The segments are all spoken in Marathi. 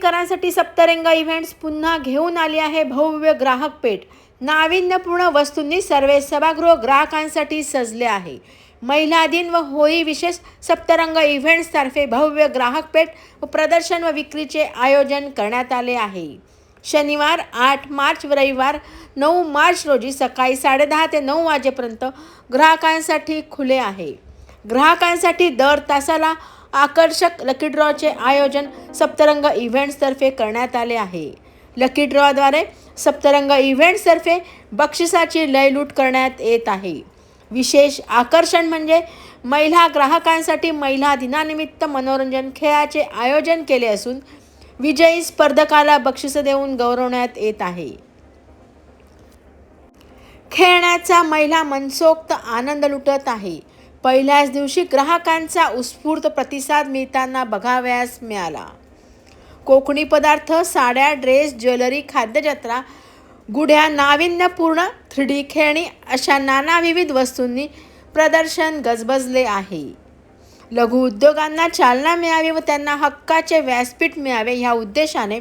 खरेदीदारांसाठी सप्तरंग इव्हेंट्स पुन्हा घेऊन आली आहे भव्य ग्राहक पेठ। नाविन्यपूर्ण वस्तूंनी सर्व सभागृह ग्राहकांसाठी सजले आहे। महिला दिन व होळी विशेष सप्तरंग इव्हेंट्स तर्फे भव्य ग्राहक पेठ व प्रदर्शन व विक्रीचे आयोजन करण्यात आले आहे। शनिवार 8 मार्च व रविवार 9 मार्च रोजी सकाळी 10:30 ते 9 वाजेपर्यंत ग्राहकांसाठी खुले आहे। ग्राहकांसाठी दर तासाला आकर्षक लकी ड्रॉचे आयोजन सप्तरंग इव्हेंट्स तर्फे करण्यात आले आहे। लकी ड्रॉद्वारे सप्तरंग इव्हेंट्स तर्फे बक्षिसाची लयलूट करण्यात येत आहे। विशेष आकर्षण म्हणजे महिला ग्राहकांसाठी महिला दिनानिमित्त मनोरंजन खेळाचे आयोजन केले असून विजयी स्पर्धकाला बक्षीस देऊन गौरवण्यात येत आहे। खेळण्याचा महिला मनसोक्त आनंद लुटत आहे। पहिल्याच दिवशी ग्राहकांचा उत्स्फूर्त प्रतिसाद मिळताना बघावयास मिळाला। कोकणी पदार्थ, साड्या, ड्रेस, ज्वेलरी, खाद्यजत्रा, गुढ्या, नाविन्यपूर्ण 3D खेळणी अशा नानाविध वस्तूंनी प्रदर्शन गजबजले आहे। लघु उद्योगांना चालना मिळावी व त्यांना हक्काचे व्यासपीठ मिळावे ह्या उद्देशाने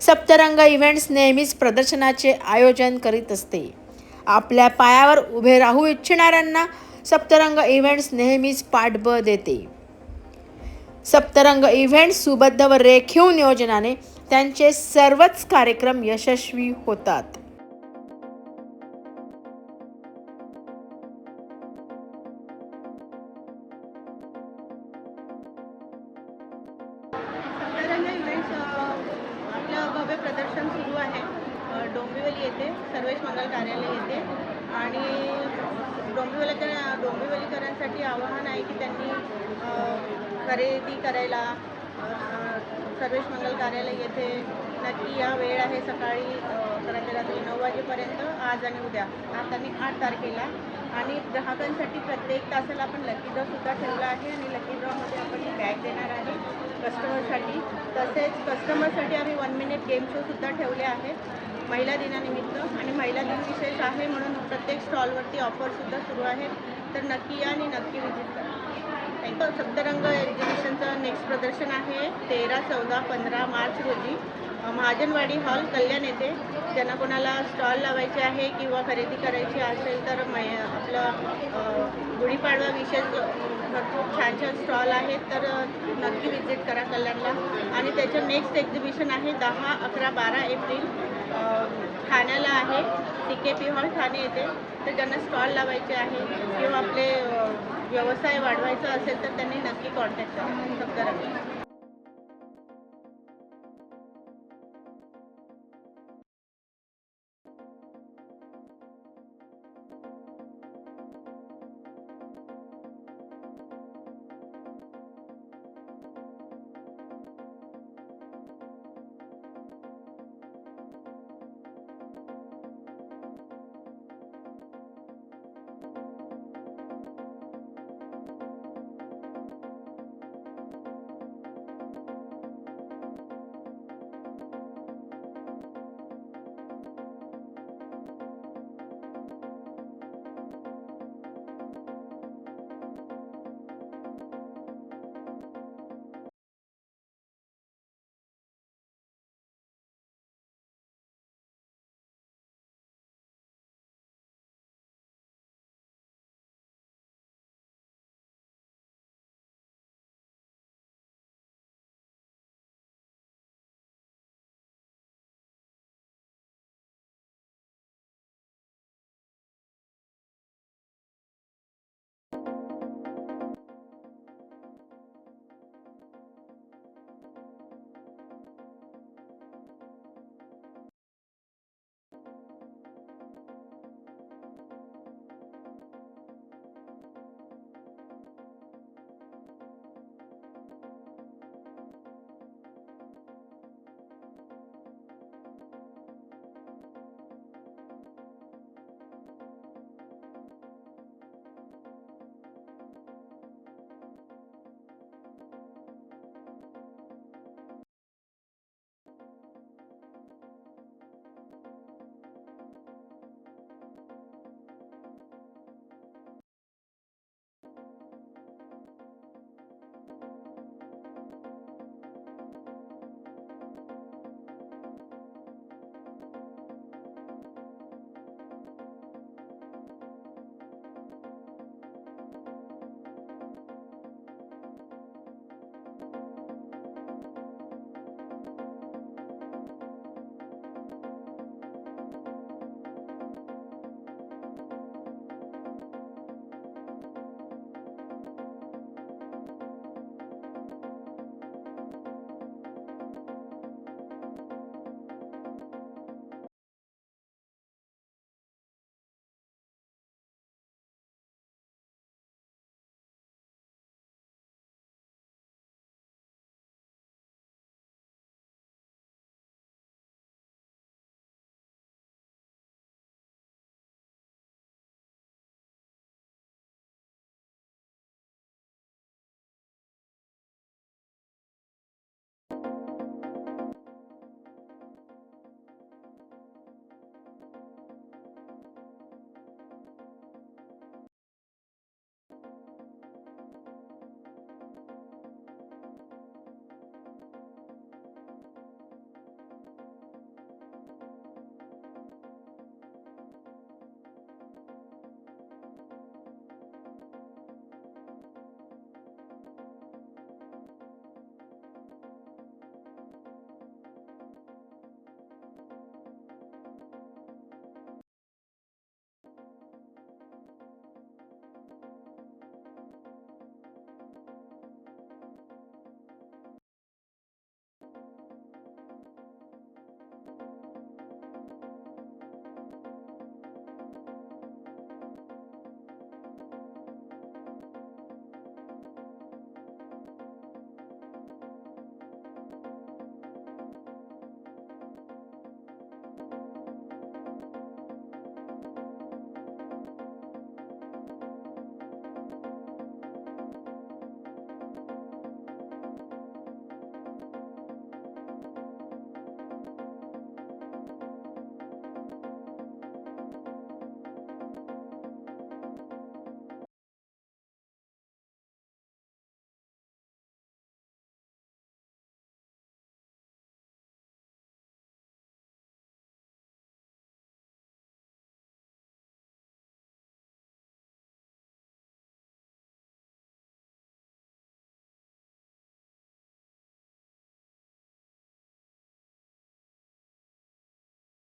सप्तरंग इव्हेंट्स नेहमीच प्रदर्शनाचे आयोजन करीत असते। आपल्या पायावर उभे राहू इच्छिणाऱ्यांना सप्तरंग इव्हेंट्स नेहमीच पाठबळ देते। सप्तरंग इव्हेंट्स सुबद्ध व रेखीव नियोजनाने त्यांचे सर्वच कार्यक्रम यशस्वी होतात। सप्तरंग इव्हेंट्स आपलं भव्य प्रदर्शन सुरू आहे डोंबिवली येथे सर्वेश मंगल कार्यालय येथे आणि डोंबिवलीकरांसाठी आवाहन आहे की त्यांनी खरेदी करायला सर्वेश मंगल कार्यालय येथे नक्की या वेळ आहे सकाळी 11 ते रात्री 9 वाजेपर्यंत आज आणि उद्या आणि 8 तारखेला आणि ग्राहकांसाठी प्रत्येक तासाला आपण लकी ड्रॉ सुद्धा ठेवला आहे आणि लकी ड्रॉमध्ये आपण बॅग देणार आहे कस्टमरसाठी। तसेच कस्टमरसाठी आम्ही 1 मिनिट गेम शो सुद्धा ठेवले आहेत महिला दिनानिमित्त आणि महिला दिन विशेष आहे म्हणून प्रत्येक स्टॉलवरती ऑफर सुद्धा सुरू आहेत, तर नक्की या आणि नक्की विजिट करा। थँक्यू। सप्तरंग एक्झिबिशनचं नेक्स्ट प्रदर्शन आहे 13, 14, 15 मार्च रोजी महाजनवाडी हॉल कल्याण येथे। ज्यांना कोणाला स्टॉल लावायचे आहे किंवा खरेदी करायची असेल तर आपलं गुढीपाडवा विशेष भरपूर छान छान स्टॉल आहेत, तर नक्की विजिट करा कल्याणला। आणि त्याचं नेक्स्ट एक्झिबिशन आहे 10, 11, 12 एप्रिल ठाण्याला आहे CKP हॉल ठाणे येथे। तर ज्यांना स्टॉल लावायचे आहे किंवा आपले व्यवसाय वाढवायचा असेल तर त्यांनी नक्की कॉन्टॅक्ट करा सप्तरंग।